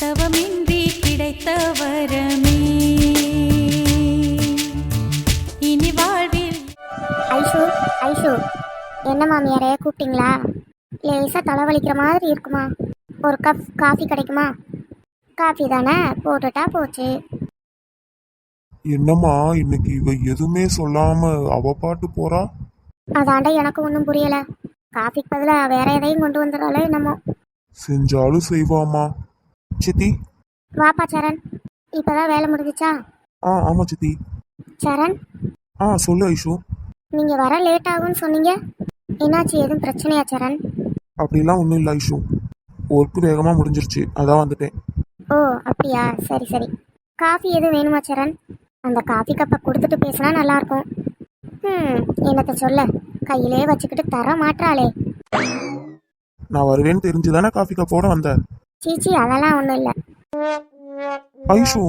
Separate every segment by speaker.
Speaker 1: தவமின்றி கிடைத்த வரமே இனி வாழ்வில்.
Speaker 2: ஐஷு ஐஷு, என்ன மாமியாரே கூப்பிட்டீங்களா? லேசாக தலைவலிக்கிற மாதிரி இருக்குமா? ஒரு கப் காஃபி கிடைக்குமா? காஃபி தானே, போட்டுட்டா போச்சு.
Speaker 3: என்னம்மா இன்னைக்கு இவ எதுவுமே சொல்லாம அவ பாட்டு போறா?
Speaker 2: அதாண்டா எனக்கு ஒன்றும் புரியலை. காஃபிக்கு பதிலாக வேற எதையும் கொண்டு வந்துடாலே என்னமோ.
Speaker 3: செஞ்சாலும் செய்வாமா. சித்தி.
Speaker 2: வாப்பா சரண், இப்போதான் வேலை முடிஞ்சிச்சா?
Speaker 3: ஆமா சித்தி.
Speaker 2: சரண்.
Speaker 3: சொல்லு ஐஷு.
Speaker 2: நீங்கள் வர லேட் ஆகும்னு சொன்னீங்க, என்னாச்சு? எதுவும் பிரச்சனையா சரண்?
Speaker 3: அப்படிலாம் ஒன்றும் இல்லை ஐஷு, ஒர்க்கு வேகமாக முடிஞ்சிருச்சு, அதான் வந்துட்டேன்.
Speaker 2: ஓ அப்படியா, சரி சரி. காஃபி எதுவும் வேணுமா சரண்? அந்த காஃபி கப்பை கொடுத்துட்டு பேசினா நல்லாயிருக்கும். என்னத்தை சொல்ல, கையிலே வச்சுக்கிட்டு தர மாட்டாளே.
Speaker 3: நான் வருவேன்னு தெரிஞ்சுதானே காஃபி கப்போட வந்தேன்.
Speaker 2: சீச்சி, அதெல்லாம் ஒன்றும் இல்லை.
Speaker 3: ஐஷு,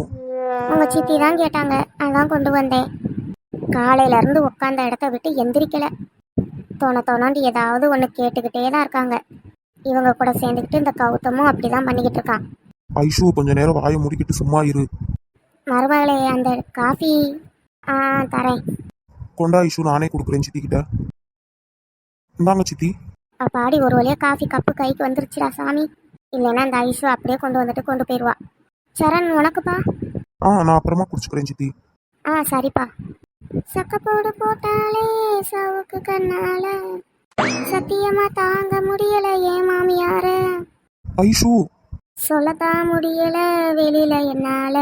Speaker 2: உங்கள் சித்தி தான் கேட்டாங்க, அதான் கொண்டு வந்தேன். காலையிலேருந்து உட்காந்த இடத்த விட்டு எந்திரிக்கலை. தோணோண்டி ஏதாவது ஒன்று கேட்டுக்கிட்டே தான் இருக்காங்க. இவங்க கூட சேர்ந்துக்கிட்டு இந்த கௌதமும் அப்படி தான் பண்ணிக்கிட்டு இருக்கான்.
Speaker 3: ஐஷு கொஞ்ச நேரம் வாயை முடிக்கிட்டு சும்மா இரு.
Speaker 2: மருமகளே, அந்த காஃபி தரேன்.
Speaker 3: கொண்டா ஐஷு, நானே கொடுக்குறேன் சித்தி கிட்ட. இந்தாங்க சித்தி.
Speaker 2: அப்பாடி, ஒரு வழியாக காஃபி கப்பு கைக்கு வந்துருச்சுடா சாமி. இல்லைன்னா அந்த ஐஷு அப்படியே கொண்டு வந்துட்டு கொண்டு போயிடுவா. சரண், உனக்குப்பா?
Speaker 3: நான் அப்புறமா குடிச்சுக்கிறேன் சித்தி.
Speaker 2: சரிப்பா. சக்கப்போடு போட்டாலே சவுக்கு கண்ணால சத்தியமா தாங்க முடியல ஏன் மாமியார.
Speaker 3: ஐஷு,
Speaker 2: சொல்லத்தான் முடியல வெளியில என்னால.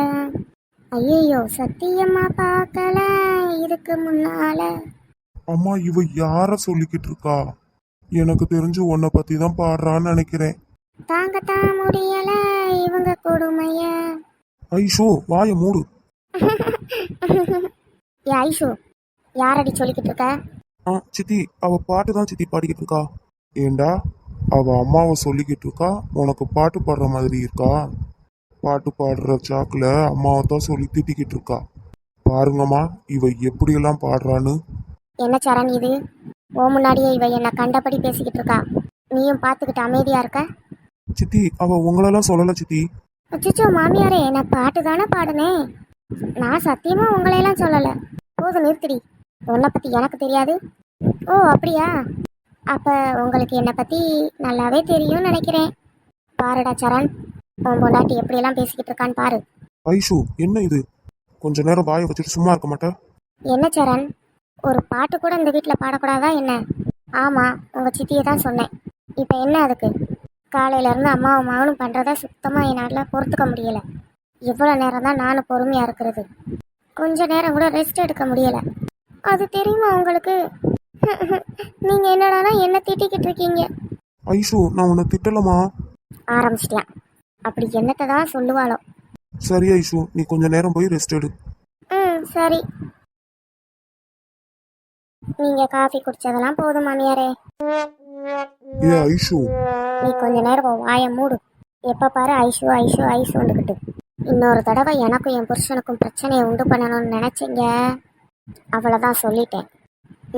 Speaker 2: ஐயோ, சத்தியமா பார்க்கல இதுக்கு முன்னால.
Speaker 3: அம்மா இவ யார சொல்லிக்கிட்டு இருக்கா? எனக்கு தெரிஞ்சு உன்னை பத்தி தான் பாடுறான்னு நினைக்கிறேன்.
Speaker 2: தாங்கத்தான் முடியல இவங்க கொடுமைய.
Speaker 3: ஐஷு, வாய மூடு.
Speaker 2: ஏ ஐஷு, யாரடி சொல்லிக்கிட்டு இருக்க?
Speaker 3: சித்தி, அவ பாட்டு தான் சித்தி பாடிக்கிட்டு இருக்கா. ஏண்டா, அவ அம்மாவை சொல்லிக்கிட்டு இருக்கா, உனக்கு பாட்டு பாடுற மாதிரி இருக்கா? பாட்டு பாடுற சாக்குல அம்மாவை தான் சொல்லி திட்டிக்கிட்டு இருக்கா. பாருங்கம்மா இவ எப்படியெல்லாம் பாடுறான்னு.
Speaker 2: என்ன சரண் இது? ஓ முன்னாடியே இவ என்ன கண்டபடி பேசிக்கிட்டு இருக்கா, நீயும் பார்த்துக்கிட்டு அமைதியா இருக்க?
Speaker 3: சித்தி, அவ உங்களெல்லாம் சொல்லல சித்தி.
Speaker 2: அச்சோ மாமியாரே, நான் பாட்டு தானே பாடுனேன். நான் சத்தியமா உங்களையெல்லாம் சொல்லல. போதும் நிறுத்திடி, உன்னை பத்தி எனக்கு தெரியாது. ஓ அப்படியா? அப்ப உங்களுக்கு என்னை பத்தி நல்லாவே தெரியும்னு நினைக்கிறேன். பாருடா சரண், உன் பொண்டாட்டி எப்படியெல்லாம் பேசிக்கிட்டு இருக்கான்னு பாரு.
Speaker 3: ஐஷு, என்ன இது? கொஞ்ச நேரம் வாயை வச்சுட்டு சும்மா இருக்க மாட்டேன்?
Speaker 2: என்ன சரண், ஒரு பாட்டு கூட இந்த வீட்டில் பாடக்கூடாதா என்ன? ஆமா, உங்க சித்தியை தான் சொன்னேன். இப்போ என்ன அதுக்கு? காலையிலேருந்து அம்மாவும் மகனும் பண்ணுறத சுத்தமாக என்னால் பொறுத்துக்க முடியலை. எவ்வளோ நேரம் தான் நானும் பொறுமையாக இருக்கிறது? கொஞ்ச நேரம் கூட ரெஸ்ட் எடுக்க முடியலை. அது தெரியுமா உங்களுக்கு? நீங்கள் என்னடானா என்ன திட்டிக்கிட்டு இருக்கீங்க?
Speaker 3: ஐஷு, நான் உன்னை திட்டலமா.
Speaker 2: ஆரம்பிச்சிட்டியா? அப்படி என்னத்தை தான் சொல்லுவாளோ.
Speaker 3: சரி ஐஷு, நீ கொஞ்ச நேரம் போய் ரெஸ்ட் எடு.
Speaker 2: சரி. நீங்கள் காஃபி குடிச்சதெல்லாம் போதும் மாமியாரே.
Speaker 3: ஏ ஐஷு,
Speaker 2: நீ கொஞ்ச நேரம் வாயை மூடு. எப்போ பாரு ஐஷு ஐஷு ஐஷு வந்துக்கிட்டு. இன்னொரு தடவை எனக்கும் என் புருஷனுக்கும் பிரச்சனையை உண்டு பண்ணணும்னு நினச்சிங்க, அவ்வளோதான் சொல்லிட்டேன்.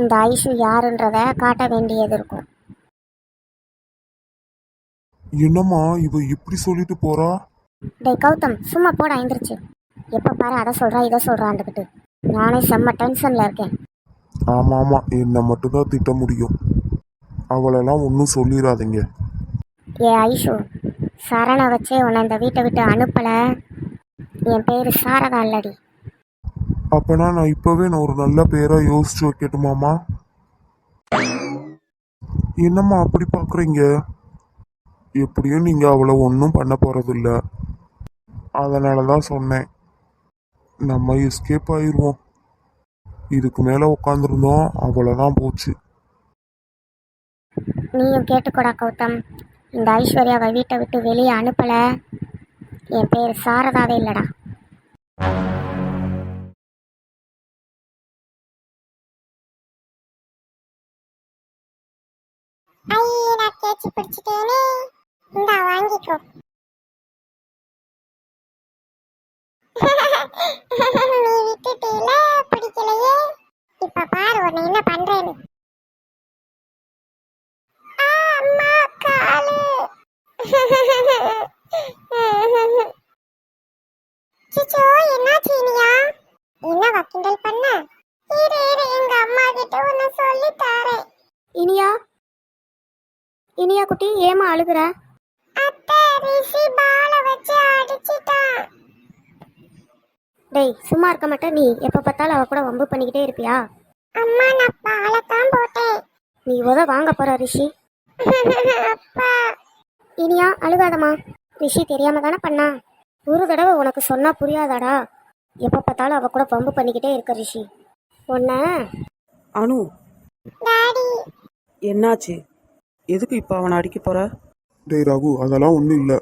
Speaker 2: இந்த ஐஷு யாருன்றத காட்ட வேண்டியது இருக்கும்.
Speaker 3: என்னம்மா இவ இப்படி சொல்லிட்டு போறா?
Speaker 2: டேய் கௌதம், சும்மா போட ஐந்துருச்சு. எப்போ பாரு அதை சொல்கிறா இதை சொல்கிறான்ட்டுக்கிட்டு நானே செம்ம டென்ஷனில் இருக்கேன்.
Speaker 3: ஆமா, என்னை மட்டும்தான் திட்ட முடியும், அவளெல்லாம் ஒன்றும் சொல்லிடாதீங்க.
Speaker 2: ஏ ஐஷு, சரணை வச்சே உன்னை இந்த வீட்டை விட்டு அனுப்பலை. என் பேர் சாரதா இல்லடி.
Speaker 3: அப்பனா நான் இப்பவே ஒரு நல்ல பேரா யோசிச்சு வைக்கட்டுமாமா? என்னம்மா அப்படி பாக்குறீங்க? எப்படியும் நீங்க அவளை ஒன்றும் பண்ண போறதில்ல, அதனாலதான் சொன்னேன் நம்ம எஸ்கேப் ஆயிடுவோம். இதுக்கு மேல உட்காந்துருந்தோம் அவ்வளோதான் போச்சு.
Speaker 2: நீயும் கேட்டுக்கூடா கௌதம், இந்த ஐஸ்வர்யாவை வீட்டை விட்டு வெளியே அனுப்பலை. என் பேர் சாரதாவே இல்லடா. நான் கேச்சு பிடிச்சிட்டேனே, இந்தா வாங்கிக்கோ. நீ விட்டுட்டீல, பிடிக்கலையே. இப்ப பாரு உன்னை என்ன பண்றேன்னு. அம்மா காலு. குட்டி ஏமா அழுகுற? அத்தை ரிஷி பால வச்சு அடிச்சிட்டான். டேய் சும்மா இருக்க மாட்டே நீ, எப்ப பார்த்தாலும் அவ கூட வம்பு பண்ணிக்கிட்டே இருப்பியா? அம்மா நான் பால தான் போட்டேன். நீ வாங்க போற ரிஷி. அப்பா இனியா அழுகாதம்மா, ரிஷி தெரியாம தானே பண்ணா. ஒரு தடவை உனக்கு சொன்னா புரியாதாடா? எப்ப பார்த்தாலும் அவ கூட வம்பு பண்ணிக்கிட்டே இருக்க ரிஷி. உன்ன
Speaker 4: அனு
Speaker 2: டாடி
Speaker 4: என்னாச்சு? எதுக்கு இப்போ அவனை அடிக்க போற?
Speaker 3: டேய் ரகு, அதெல்லாம் ஒன்றும் இல்லை.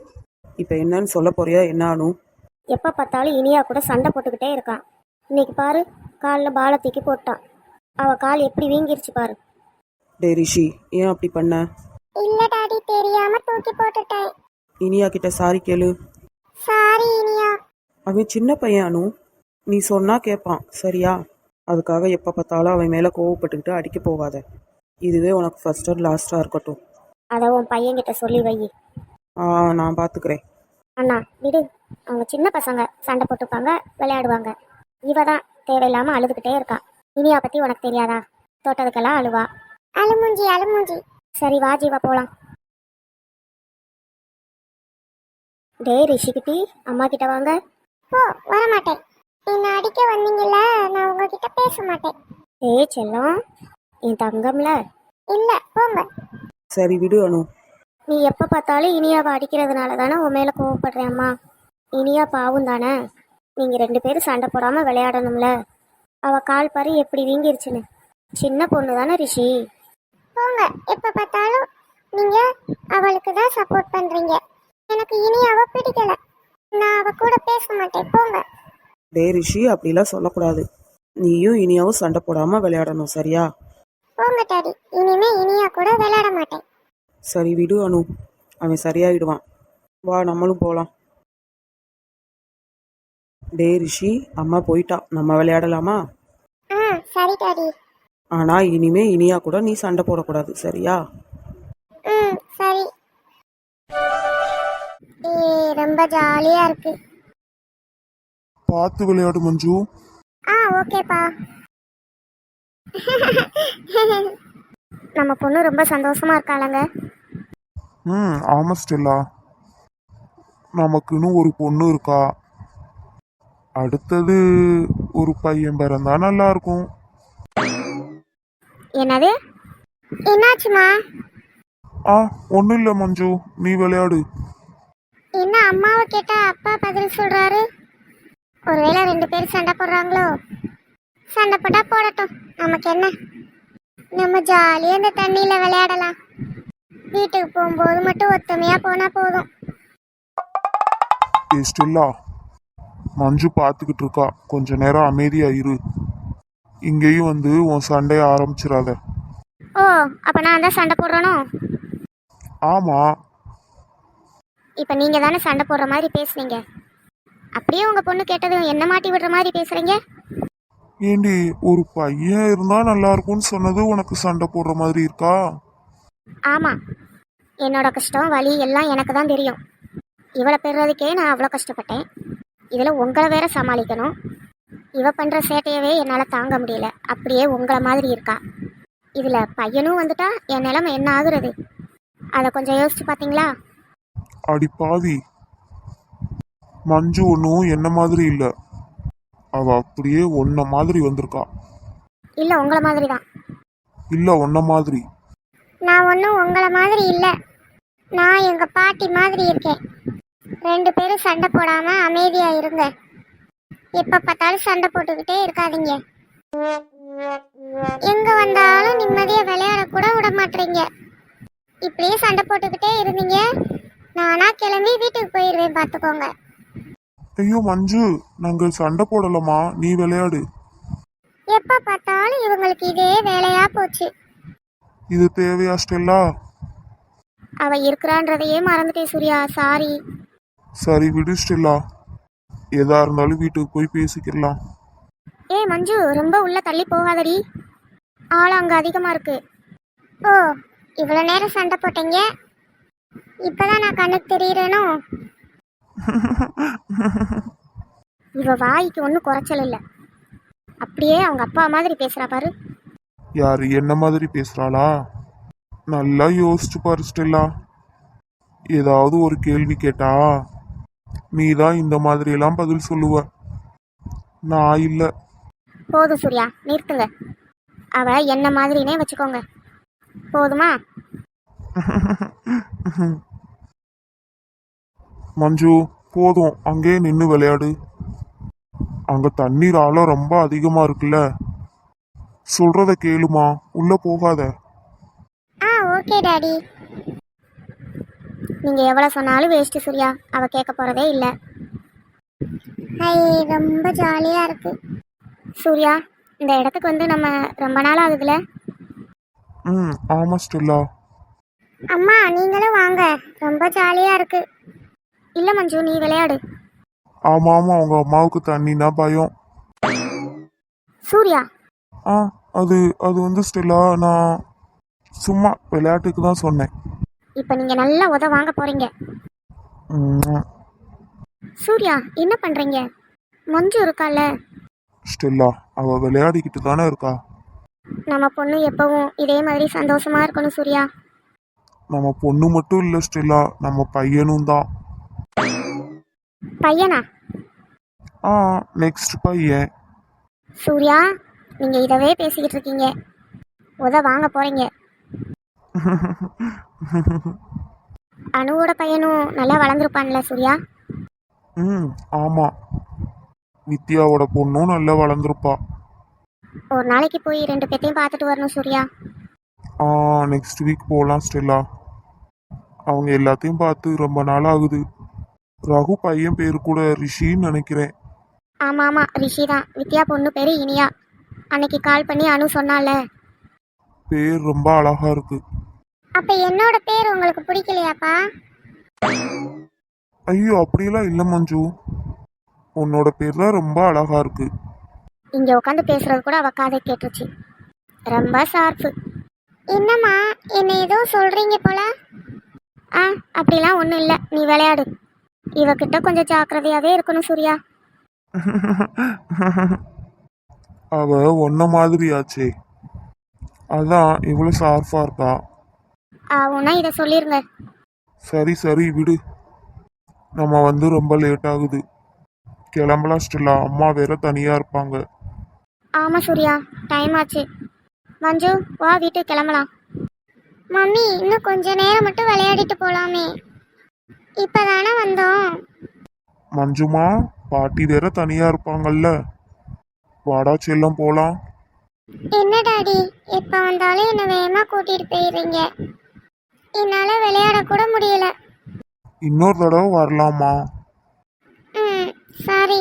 Speaker 4: இப்போ என்னன்னு சொல்ல போறியா? என்ன அனு?
Speaker 2: எப்ப பார்த்தாலும் இனியா கூட சண்டை போட்டுக்கிட்டே இருக்கான். இன்னைக்கு பாரு காலில் பாலை தூக்கி போட்டான். அவ கால் எப்படி வீங்கிருச்சு பாரு.
Speaker 4: டே ரிஷி, ஏன் அப்படி பண்ண?
Speaker 2: இல்ல டாடி தெரியாம தூக்கி போட்டுட்டேன்.
Speaker 4: இனியா கிட்ட சாரி கேளு.
Speaker 2: சாரி இனியா.
Speaker 4: அவன் சின்ன பையன் அனு, நீ சொன்னா கேட்பான் சரியா? அதுக்காக எப்போ பார்த்தாலும் அவன் மேலே கோவப்பட்டுக்கிட்டு அடிக்க போகாத. இதுவே உனக்கு ஃபர்ஸ்ட் அண்ட் லாஸ்ட்டாக இருக்கட்டும்.
Speaker 2: அதை உன் பையன்கிட்ட சொல்லி வை.
Speaker 4: நான் பார்த்துக்கிறேன்.
Speaker 2: அண்ணா விடு, அவங்க சின்ன பசங்க சண்டை போட்டுப்பாங்க, விளையாடுவாங்க. இவ தான் தேவையில்லாம அழுதுகிட்டே இருக்கா. இனியா பத்தி உனக்கு தெரியாதா? தோட்டத்துக்கெல்லாம் அழுவா. அழுமூஞ்சி அழுமூஞ்சி. சரி வா ஜீவா போலாம். டே ரிஷிகிட்டி அம்மா கிட்ட வாங்க. போ வரமாட்டேன். என்ன அடிக்க வந்தீங்கல்ல, நான் உங்ககிட்ட பேச மாட்டேன். ஏய் செல்லம், என் தங்கம்ல. இல்ல போங்க.
Speaker 4: சரி விடு அனு.
Speaker 2: நீ எப்ப பார்த்தாலும் இனியாவை அடிக்கிறதுனால தானே உன் மேல கோவப்படுறேன் அம்மா. இனியா பாவும் தானே. நீங்க 2 பேரும் சண்டை போடாம விளையாடணும்ல. அவ கால் பாரு எப்படி வீங்கிருச்சுன்னு. சின்ன பொண்ணு தானே ரிஷி. போங்க, எப்ப பார்த்தாலும் நீங்க அவளுக்கு தான் சப்போர்ட் பண்றீங்க. எனக்கு இனியாவை பிடிக்கல. நான் அவ கூட பேச மாட்டேன். போங்க.
Speaker 4: டே ரிஷி, அப்படிலாம் சொல்லக்கூடாது. நீயும் இனியாவும் சண்டை போடாமல் விளையாடணும் சரியா?
Speaker 2: போங்க டாடி, இனிமே இனியா கூட விளையாட மாட்டேன்.
Speaker 4: சரி விடு அனு, அவன் சரியாயிடுவான். வா நம்மளும் போகலாம். டே ரிஷி, அம்மா போயிட்டா, நம்ம விளையாடலாமா?
Speaker 2: சரி டாடி.
Speaker 4: ஆனால் இனிமே இனியா கூட நீ சண்டை போடக்கூடாது சரியா?
Speaker 2: சரி. ரொம்ப ஜாலியா இருக்கு.
Speaker 3: பார்த்து விளையாடு மஞ்சு.
Speaker 2: ஓகேப்பா. நம்ம பொண்ணு ரொம்ப சந்தோஷமா இருக்காளங்க.
Speaker 3: ஆமா ஸ்டெல்லா, நமக்குன்னு ஒரு பொண்ணு இருக்கா. அடுத்தது ஒரு பையன் பிறந்தா நல்லா இருக்கும்.
Speaker 2: என்னது? என்னாச்சுமா?
Speaker 3: ஒன்றும் இல்லை மஞ்சு, நீ விளையாடு.
Speaker 2: என்ன அம்மாவை கேட்டா அப்பா பதில் சொல்றாரு? ஒருவேளை 2 பேரும் சண்டை போடுறாங்களோ? சண்டை போட்டா போடட்டும், நமக்கு என்ன. நம்ம ஜாலியா இந்த தண்ணியில விளையாடலாம். வீட்டுக்கு போகும்போது மட்டும் ஒத்துமையா போனா போதும்.
Speaker 3: ஸ்டெல்லா, மஞ்சு பார்த்துக்கிட்டு இருக்கா, கொஞ்ச நேரம் அமைதியா இரு. இங்கேயும் வந்து உன் சண்டைய ஆரம்பிச்சிடாத.
Speaker 2: ஓ, அப்ப நான் தான் சண்டை போடுறேனோ?
Speaker 3: ஆமா.
Speaker 2: இப்ப நீங்க தானே சண்டை போடுற மாதிரி பேசுனீங்க. அப்படியே உங்க பொண்ணு கேட்டதும் என்ன மாட்டி விடுற மாதிரி பேசுறீங்க.
Speaker 3: ஏண்டி, ஒரு பையன் இருந்தா நல்லா இருக்கும்னு சொன்னது உனக்கு சண்டை போடுற மாதிரி இருக்கா?
Speaker 2: ஆமா, என்னோட கஷ்டம் வலி எல்லாம் எனக்கு தான் தெரியும். இவளை பெறுறதுக்கே நான் அவ்வளோ கஷ்டப்பட்டேன். இதில் உங்களை வேற சமாளிக்கணும். இவ பண்ணுற சேட்டையவே என்னால் தாங்க முடியல. அப்படியே உங்களை மாதிரி இருக்கா. இதில் பையனும் வந்துட்டா என் நிலைமை என்ன ஆகுறது? அதை கொஞ்சம் யோசிச்சு பார்த்தீங்களா?
Speaker 3: அடி பாவி, மஞ்சு ஒன்றும் என்ன மாதிரி இல்லை. அவ அப்படியே உன்ன மாதிரி வந்திருக்கா.
Speaker 2: இல்லை உங்களை மாதிரி தான்.
Speaker 3: இல்லை உன்ன மாதிரி.
Speaker 2: நான் ஒன்றும் உங்களை மாதிரி இல்லை. நான் எங்கள் பாட்டி மாதிரி இருக்கேன். 2 பேரும் சண்டை போடாமல் அமைதியாக இருங்க. எப்போ பார்த்தாலும் சண்டை போட்டுக்கிட்டே இருக்காதீங்க. எங்கே வந்தாலும் நிம்மதியாக விளையாட கூட விட மாட்டீங்க. இப்படியே சண்டை போட்டுக்கிட்டே இருந்தீங்க, நானா கிளம்பி வீட்டுக்கு போயிடுவேன், பார்த்துக்கோங்க.
Speaker 3: ஐயோ மஞ்சு, நாங்க சண்டை போடலாமா, நீ விளையாடு.
Speaker 2: எப்போ பார்த்தாலும் இவங்களுக்கு இதே வேலையா போச்சு.
Speaker 3: இது தேவையா ஸ்டெல்லா?
Speaker 2: அவ இருக்கிறான்றதையே மறந்துட்டேன் சூர்யா, சாரி.
Speaker 3: சரி விடு ஸ்டெல்லா, எதா இருந்தாலும் வீட்டுக்கு போய் பேசிக்கலாம்.
Speaker 2: மஞ்சு, ரொம்ப உள்ள தள்ளி போகாதடி, ஆள் அங்க அதிகமா இருக்கு. ஓ, இவ்வளவு நேரம் சண்டை போட்டீங்க, இப்பதான் நான் கண்ணுக்கு தெரியுறேனோ? இவ வாய்க்கு ஒன்றும் குறைச்சல் இல்லை. அப்படியே அவங்க அப்பா மாதிரி பேசுறா பாரு.
Speaker 3: யாரு என்ன மாதிரி பேசுறாளா? நல்லா யோசிச்சு பாரு ஸ்டெல்லா. ஏதாவது ஒரு கேள்வி கேட்டா நீ தான் இந்த மாதிரி எல்லாம் பதில் சொல்லுவ, நான் இல்ல.
Speaker 2: போதும் சூர்யா, நிறுத்துங்க. அவ என்ன மாதிரினே வச்சுக்கோங்க, போதுமா?
Speaker 3: மஞ்சு, போதும், அங்கே நின்று விளையாடு. அங்க தண்ணீர் ஆழம் ரொம்ப அதிகமா இருக்குல்ல, சொல்றத கேளுமா, உள்ள போகாத.
Speaker 2: Okay daddy. நீங்க எவ்வளவு சொன்னாலும் வேஸ்ட் சூர்யா, அவ கேட்க போறதே இல்ல. ஹை, ரொம்ப ஜாலியா இருக்கு சூர்யா. இந்த இடத்துக்கு வந்து நம்ம ரொம்ப நாள் ஆகுதுல.
Speaker 3: ஆமா ஸ்டெல்லா.
Speaker 2: அம்மா நீங்களும் வாங்க, ரொம்ப ஜாலியா இருக்கு. இல்ல மஞ்சு, நீ விளையாடு.
Speaker 3: ஆமா ஆமா, உங்க அம்மாவுக்கு தண்ணினா பயம்.
Speaker 2: சூர்யா,
Speaker 3: ஆ அது அது வந்து ஸ்டெல்லா, நான் சும்மா விளையாட்டுக்கு தான் சொன்னேன்.
Speaker 2: இப்ப நீங்க நல்லா உத வாங்க போறீங்க.
Speaker 3: ம்,
Speaker 2: சூர்யா, என்ன பண்றீங்க? மஞ்சு இருக்கால,
Speaker 3: ஸ்டெல்லா அவ விளையாடிக்கிட்டு தானே இருக்கா.
Speaker 2: நம்ம பொண்ணு எப்பவும் இதே மாதிரி சந்தோஷமா இருக்கணும் சூர்யா.
Speaker 3: நம்ம பொண்ணு மட்டும் இல்ல ஸ்டெல்லா, நம்ம பையனும் தான்.
Speaker 2: பையனா?
Speaker 3: ஆ, நெக்ஸ்ட் பையன்.
Speaker 2: சூர்யா, நீங்க இதவே பேசிக்கிட்டு இருக்கீங்க, உத வாங்க போறீங்க. அனுவோட பையனும் நல்லா வளர்ந்துருப்பான்ல சூர்யா.
Speaker 3: ஆமா, வித்யாவோட பொண்ணும் நல்லா வளர்ந்துருப்பா.
Speaker 2: ஒரு நாளைக்கு போய் 2 பேத்தையும் பார்த்துட்டு வரணும் சூர்யா.
Speaker 3: ஆ, நெக்ஸ்ட் வீக் போகலாம் ஸ்டெல்லா. அவங்க எல்லாத்தையும் பார்த்து ரொம்ப நாள் ஆகுது. ரகு பையன் பேரு கூட ரிஷின்னு நினைக்கிறேன்.
Speaker 2: ஆமா ஆமா, ரிஷி தான். வித்யா பொண்ணு பேரு இனியா. அன்னைக்கு கால் பண்ணி அனு சொன்னால.
Speaker 3: பேர் ரொம்ப அழகா இருக்கு.
Speaker 2: அப்ப என்னோட பேர் உங்களுக்கு பிடிக்கலையாப்பா?
Speaker 3: ஐயோ, அப்படியெல்லாம் இல்லை மஞ்சு, உன்னோட பேர் தான் ரொம்ப அழகா இருக்கு.
Speaker 2: இங்க உட்காந்து பேசுறது கூட அவ காதை கேட்டுருச்சு. ரொம்ப ஷார்ப்பு. என்னம்மா, என்ன ஏதோ சொல்றீங்க போல? அப்படிலாம் ஒன்றும் இல்லை, நீ விளையாடு. இவகிட்ட கொஞ்சம் ஜாக்கிரதையாவே இருக்கணும் சூர்யா.
Speaker 3: அவ ஒன்ன மாதிரியாச்சே, அதான் இவ்வளவு ஷார்ப்பா இருக்கா.
Speaker 2: ஆவுன்னா இதை சொல்லிருங்க.
Speaker 3: சரி சரி விடு, நம்ம வந்து ரொம்ப லேட் ஆகுது, கிளம்பலாம் ஸ்டெல்லா. அம்மா வேற தனியா இருப்பாங்க.
Speaker 2: ஆமா சூர்யா, டைம் ஆச்சு. மஞ்சு வா, வீட்டுக்கு கிளம்பலாம். மம்மி, இன்னும் கொஞ்ச நேரம் மட்டும் விளையாடிட்டு போலாமே, இப்பதானே வந்தோம்.
Speaker 3: மஞ்சுமா, பாட்டி வேற தனியா இருப்பாங்கல்ல, வாடா செல்லம் போலாம்.
Speaker 2: என்ன டாடி, எப்ப வந்தாலும் என்ன வேகமா கூட்டிட்டு போயிடுறீங்க, என்னால விளையாட கூட முடியல.
Speaker 3: இன்னொரு தடவை வரலாமா?
Speaker 2: சரி.